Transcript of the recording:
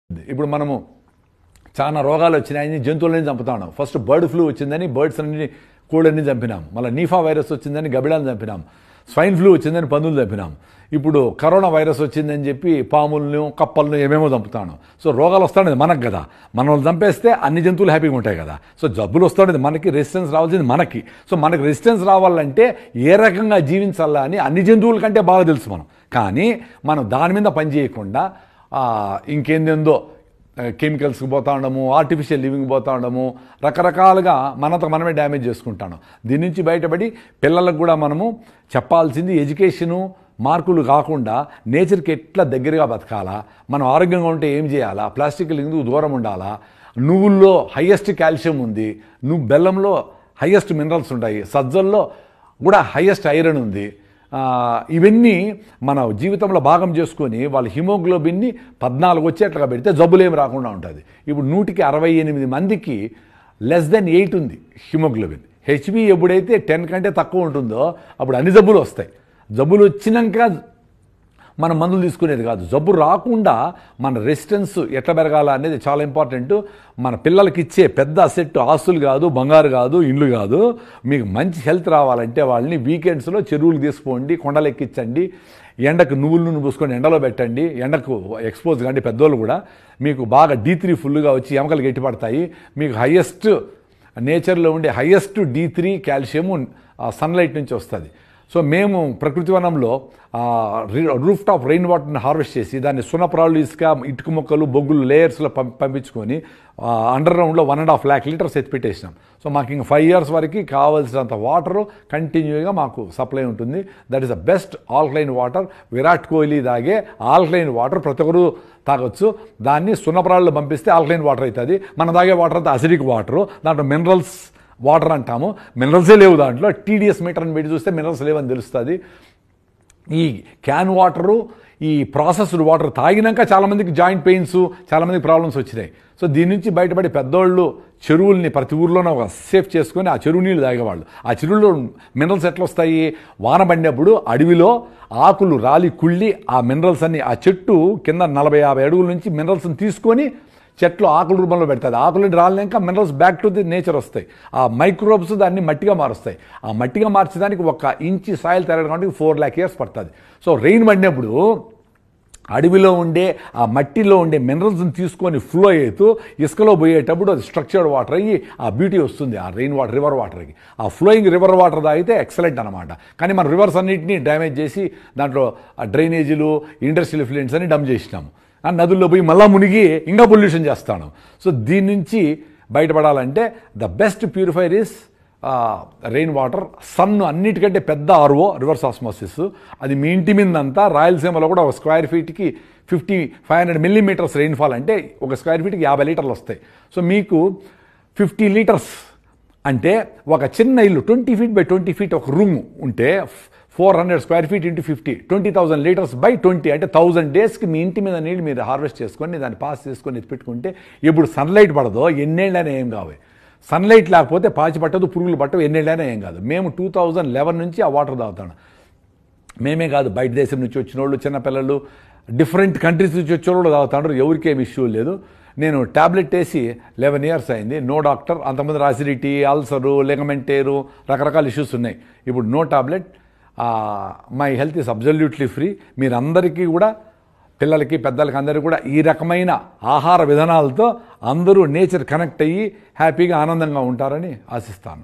ఇప్పుడు మనము చాలా రోగాలు వచ్చినాయని జంతువులని చంపుతాం. ఫస్ట్ బర్డ్ ఫ్లూ వచ్చిందని బర్డ్స్ అన్ని కోళ్ళని చంపినాం. మళ్ళీ నీఫా వైరస్ వచ్చిందని గబ్బిలాన్ని చంపినాం. స్వైన్ ఫ్లూ వచ్చిందని పందులు చంపినాం. ఇప్పుడు కరోనా వైరస్ వచ్చిందని చెప్పి పాములను కప్పలను ఏమేమో చంపుతాను. సో రోగాలు వస్తాడేది మనకు కదా, మనల్ని చంపేస్తే అన్ని జంతువులు హ్యాపీగా ఉంటాయి కదా. సో జబ్బులు వస్తాడేది మనకి, రెసిస్టెన్స్ రావాల్సింది మనకి. సో మనకి రెసిస్టెన్స్ రావాలంటే ఏ రకంగా జీవించాలా అని అన్ని జంతువుల కంటే బాగా తెలుసు మనం. కానీ మనం దాని మీద పని చేయకుండా ఇంకేందేందో కెమికల్స్కి పోతా ఉండము, ఆర్టిఫిషియల్ లివింగ్ పోతా ఉండము, రకరకాలుగా మనతో మనమే డ్యామేజ్ చేసుకుంటాను. దీని నుంచి బయటపడి పిల్లలకు కూడా మనము చెప్పాల్సింది ఎడ్యుకేషను మార్కులు కాకుండా నేచర్కి ఎట్లా దగ్గరగా బతకాలా, మనం ఆరోగ్యంగా ఉంటే ఏం చేయాలా, ప్లాస్టిక్ ఎందుకు దూరం ఉండాలా, నువ్వుల్లో హయ్యెస్ట్ కాల్షియం ఉంది, బెల్లంలో హయ్యెస్ట్ మినరల్స్ ఉంటాయి, సజ్జల్లో కూడా హయ్యెస్ట్ ఐరన్ ఉంది. ఇవన్నీ మన జీవితంలో భాగం చేసుకొని వాళ్ళ హిమోగ్లోబిన్ని 14 వచ్చేట్లుగా పెడితే జబ్బులేమి రాకుండా ఉంటుంది. ఇప్పుడు 168 మందికి <8 ఉంది హిమోగ్లోబిన్. హెచ్బి ఎప్పుడైతే 10 కంటే తక్కువ ఉంటుందో అప్పుడు అన్ని జబ్బులు వస్తాయి. జబ్బులు వచ్చినాక మనం మందులు తీసుకునేది కాదు. జబ్బు రాకుండా మన రెసిస్టెన్స్ ఎట్లా పెరగాల అనేది చాలా ఇంపార్టెంట్. మన పిల్లలకి ఇచ్చే పెద్ద అసెట్ ఆస్తులు కాదు, బంగారు కాదు, ఇండ్లు కాదు. మీకు మంచి హెల్త్ రావాలంటే వాళ్ళని వీకెండ్స్లో చెరువులు తీసుకోండి, కొండలు ఎక్కించండి, ఎండకు నువ్వుల నూనె పూసుకొని ఎండలో పెట్టండి, ఎండకు ఎక్స్పోజ్ కాండి. పెద్దోళ్ళు కూడా మీకు బాగా D3 ఫుల్గా వచ్చి ఎముకలు గట్టిపడతాయి. మీకు హయ్యెస్ట్ నేచర్లో ఉండే హయ్యెస్ట్ D3 కాల్షియము సన్లైట్ నుంచి వస్తుంది. సో మేము ప్రకృతి వనంలో రూఫ్ టాప్ రెయిన్ వాటర్ని హార్వెస్ట్ చేసి దాన్ని సున్నప్రాళ్ళు, ఇసుక, ఇటుక మొక్కలు, బొగ్గులు లేయర్స్లో పంపించుకొని అండర్ గ్రౌండ్లో 1.5 lakh లీటర్స్ ఎత్తిపెట్టేసినాం. సో మాకు ఇంక 5 years వరకు కావాల్సినంత వాటర్ కంటిన్యూగా మాకు సప్లై ఉంటుంది. That is the best alkaline water. Virat Kohli తాగే ఆల్కలైన్ వాటర్ ప్రతి ఒక్కరు తాగొచ్చు. దాన్ని సున్నప్రాళ్ళు పంపిస్తే ఆల్కలైన్ వాటర్ అవుతుంది. మనం తాగే వాటర్ అంతా అసిడిక్ వాటరు, దాంట్లో మినరల్స్ వాటర్ అంటాము. మినరల్సే లేవు దాంట్లో. టీడీఎస్ మీటర్ని పెట్టి చూస్తే మినరల్స్ లేవని తెలుస్తుంది. ఈ క్యాన్ వాటరు, ఈ ప్రాసెస్డ్ వాటర్ తాగినాక చాలామందికి జాయింట్ పెయిన్స్, చాలామందికి ప్రాబ్లమ్స్ వచ్చినాయి. సో దీని నుంచి బయటపడి పెద్దోళ్ళు చెరువుల్ని ప్రతి ఊర్లోనే సేఫ్ చేసుకొని ఆ చెరువు నీళ్ళు తాగేవాళ్ళు. ఆ చెరువులో మినరల్స్ ఎట్లా వస్తాయి? వాన పడినప్పుడు అడవిలో ఆకులు రాలి కుళ్ళి ఆ మినరల్స్ అన్ని ఆ చెట్టు కింద 40-50 అడుగుల నుంచి మినరల్స్ని తీసుకొని చెట్లు ఆకుల రూపంలో పెడతాయి. ఆకులు రాలినాక minerals back to the nature వస్తాయి. ఆ మైక్రోబ్స్ దాన్ని మట్టిగా మారుస్తాయి. ఆ మట్టిగా మార్చడానికి 1 ఇంచ్ సాయిల్ తయారడానికి 4 lakh years పడుతుంది. సో రెయిన్ పడినప్పుడు అడవిలో ఉండే ఆ మట్టిలో ఉండే మినరల్స్ని తీసుకొని ఫ్లో అవుతూ ఇసుకలో పోయేటప్పుడు అది స్ట్రక్చర్డ్ వాటర్ అయ్యి ఆ బ్యూటీ వస్తుంది ఆ రెయిన్ వాటర్, రివర్ వాటర్కి. ఆ ఫ్లోయింగ్ రివర్ వాటర్ తాగితే ఎక్సలెంట్ అనమాట. కానీ మనం రివర్స్ అన్నింటినీ డ్యామేజ్ చేసి దాంట్లో డ్రైనేజీలు, ఇండస్ట్రియల్ ఎఫ్లుయెంట్స్ అని డంప్ చేసినాము. నదుల్లో పోయి మళ్ళా మునిగి ఇంకా పొల్యూషన్ చేస్తాను. సో దీని నుంచి బయటపడాలంటే the best purifier is rain water. సన్ అన్నిటికంటే పెద్ద ఆర్ఓ రివర్స్ ఆస్మోసిస్. అది మీ ఇంటి మీదంతా రాయలసీమలో కూడా ఒక స్క్వేర్ ఫీట్కి 500 millimeters రెయిన్ఫాల్ అంటే ఒక స్క్వేర్ ఫీట్కి 50 లీటర్లు వస్తాయి. సో మీకు 50 లీటర్స్ అంటే ఒక చిన్న ఇల్లు 20 feet by 20 feet ఒక రూమ్ ఉంటే 400 square feet into 50, 20,000 liters by 20 అంటే 1000 daysకి మీ ఇంటి మీద నీళ్ళు మీరు హార్వెస్ట్ చేసుకొని దాన్ని పాస్ చేసుకొని ఎత్తిపెట్టుకుంటే ఎప్పుడు సన్లైట్ పడదో ఎన్నేళ్ళైనా ఏం కావు. సన్లైట్ లేకపోతే పాచి పట్టదు, పురుగులు పట్టవు, ఎన్నేళ్ళైనా ఏం కాదు. మేము 2011 నుంచి ఆ వాటర్ తాగుతాను. మేమే కాదు, బయట దేశం నుంచి వచ్చిన వాళ్ళు, చిన్నపిల్లలు, డిఫరెంట్ కంట్రీస్ నుంచి వచ్చిన వాళ్ళు తాగుతాడు. ఎవరికేం ఇష్యూ లేదు. నేను ట్యాబ్లెట్ వేసి 11 years అయింది. No doctor. అంతకుముందు అసిడిటీ, అల్సరు, లెగమెంటేరు, రకరకాల ఇష్యూస్ ఉన్నాయి. ఇప్పుడు no tablet. My health is absolutely free. మీరందరికీ కూడా, పిల్లలకి, పెద్దలకి, అందరికీ కూడా ఈ రకమైన ఆహార విధానాలతో అందరూ నేచర్ కనెక్ట్ అయ్యి హ్యాపీగా ఆనందంగా ఉంటారని ఆశిస్తాను.